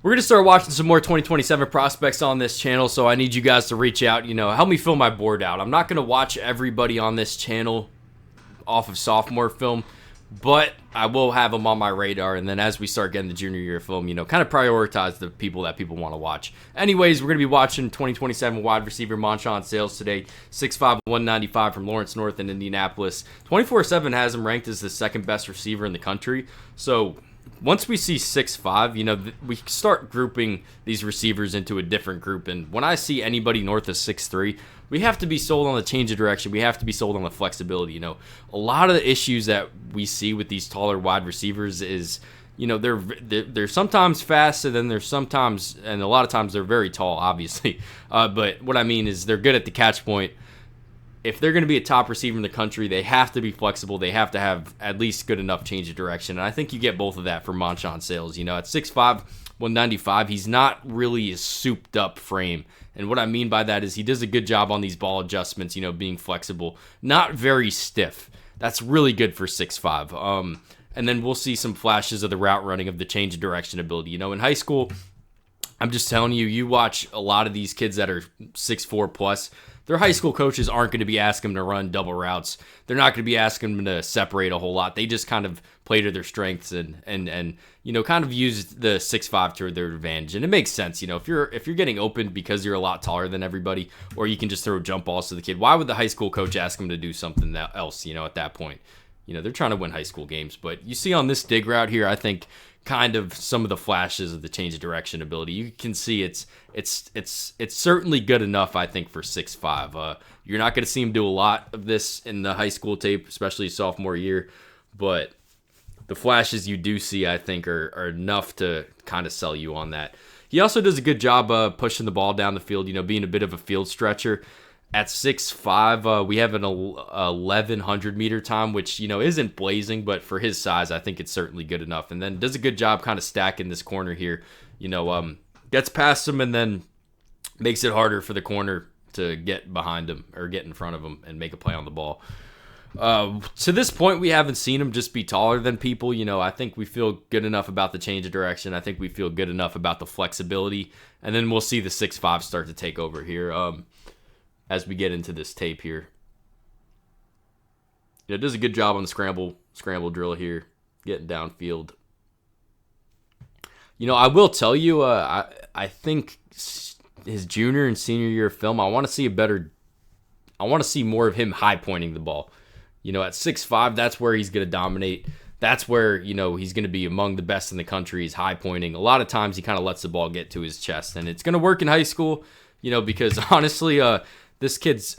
We're going to start watching some more 2027 prospects on this channel, so I need you guys to reach out, help me fill my board out. I'm not going to watch everybody on this channel off of sophomore film, but I will have them on my radar, and then as we start getting the junior year film, kind of prioritize the people that people want to watch. Anyways, we're going to be watching 2027 wide receiver Monshun Sales today, 6'5", 195 from Lawrence North in Indianapolis. 24/7 has him ranked as the second best receiver in the country, so once we see 6'5", we start grouping these receivers into a different group. And when I see anybody north of 6'3", we have to be sold on the change of direction. We have to be sold on the flexibility. A lot of the issues that we see with these taller wide receivers is, they're sometimes fast, and then there's sometimes, and a lot of times they're very tall, obviously. But what I mean is they're good at the catch point. If they're going to be a top receiver in the country, they have to be flexible. They have to have at least good enough change of direction. And I think you get both of that for Monshun Sales. At 6'5", 195, he's not really a souped up frame. And what I mean by that is he does a good job on these ball adjustments, being flexible. Not very stiff. That's really good for 6'5". And then we'll see some flashes of the route running, of the change of direction ability. In high school, I'm just telling you, you watch a lot of these kids that are 6'4 plus, their high school coaches aren't going to be asking them to run double routes. They're not going to be asking them to separate a whole lot. They just kind of play to their strengths and kind of use the 6'5" to their advantage. And it makes sense, if you're getting open because you're a lot taller than everybody, or you can just throw jump balls to the kid, why would the high school coach ask them to do something else, at that point? They're trying to win high school games. But you see on this dig route here, I think kind of some of the flashes of the change of direction ability. You can see it's certainly good enough, I think, for 6'5". You're not going to see him do a lot of this in the high school tape, especially sophomore year, but the flashes you do see, I think, are enough to kind of sell you on that. He also does a good job pushing the ball down the field, being a bit of a field stretcher. At 6'5", we have an 1,100 meter time, which, isn't blazing, but for his size, I think it's certainly good enough. And then does a good job kind of stacking this corner here. Gets past him and then makes it harder for the corner to get behind him or get in front of him and make a play on the ball. To this point, we haven't seen him just be taller than people. I think we feel good enough about the change of direction. I think we feel good enough about the flexibility. And then we'll see the 6'5" start to take over here. As we get into this tape here. It does a good job on the scramble drill here, getting downfield. I will tell you, I think his junior and senior year film, I want to see more of him high pointing the ball. At 6'5", that's where he's going to dominate. That's where, he's going to be among the best in the country. He's high pointing. A lot of times he kind of lets the ball get to his chest, and it's going to work in high school, because honestly, this kid's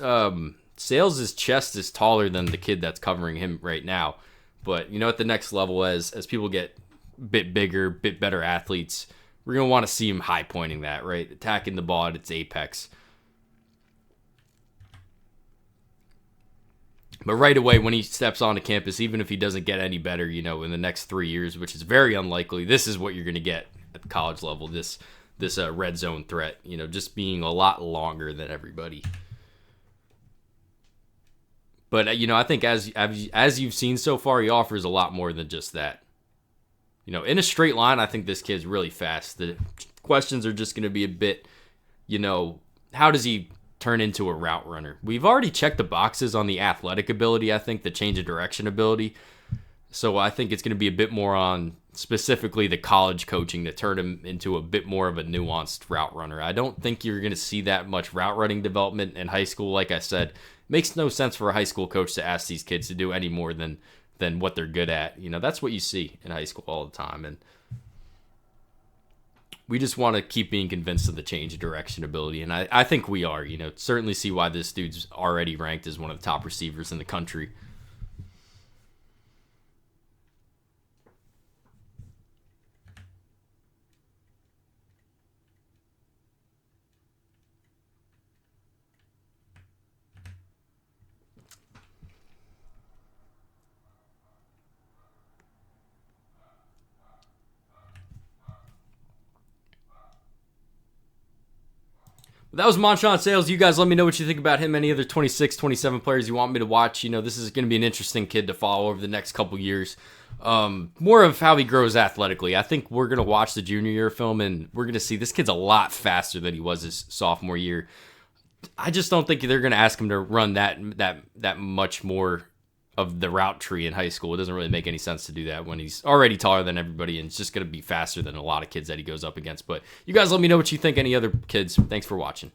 Sales' chest is taller than the kid that's covering him right now. But, at the next level, as people get a bit bigger, bit better athletes, we're going to want to see him high pointing that, right? Attacking the ball at its apex. But right away, when he steps onto campus, even if he doesn't get any better, in the next 3 years, which is very unlikely, this is what you're going to get at the college level, this red zone threat, just being a lot longer than everybody. But, I think as you've seen so far, he offers a lot more than just that. In a straight line, I think this kid's really fast. The questions are just going to be a bit, how does he turn into a route runner? We've already checked the boxes on the athletic ability, I think, the change of direction ability. So I think it's going to be a bit more on specifically the college coaching to turn him into a bit more of a nuanced route runner. I don't think you're going to see that much route running development in high school. Like I said, makes no sense for a high school coach to ask these kids to do any more than what they're good at. That's what you see in high school all the time. And we just want to keep being convinced of the change of direction ability. And I think we are, certainly see why this dude's already ranked as one of the top receivers in the country. That was Monshun Sales. You guys let me know what you think about him. Any other 26, 27 players you want me to watch. This is going to be an interesting kid to follow over the next couple years. More of how he grows athletically. I think we're going to watch the junior year film, and we're going to see this kid's a lot faster than he was his sophomore year. I just don't think they're going to ask him to run that much more of the route tree in high school. It doesn't really make any sense to do that when he's already taller than everybody, and it's just going to be faster than a lot of kids that he goes up against. But you guys let me know what you think. Any other kids? Thanks for watching.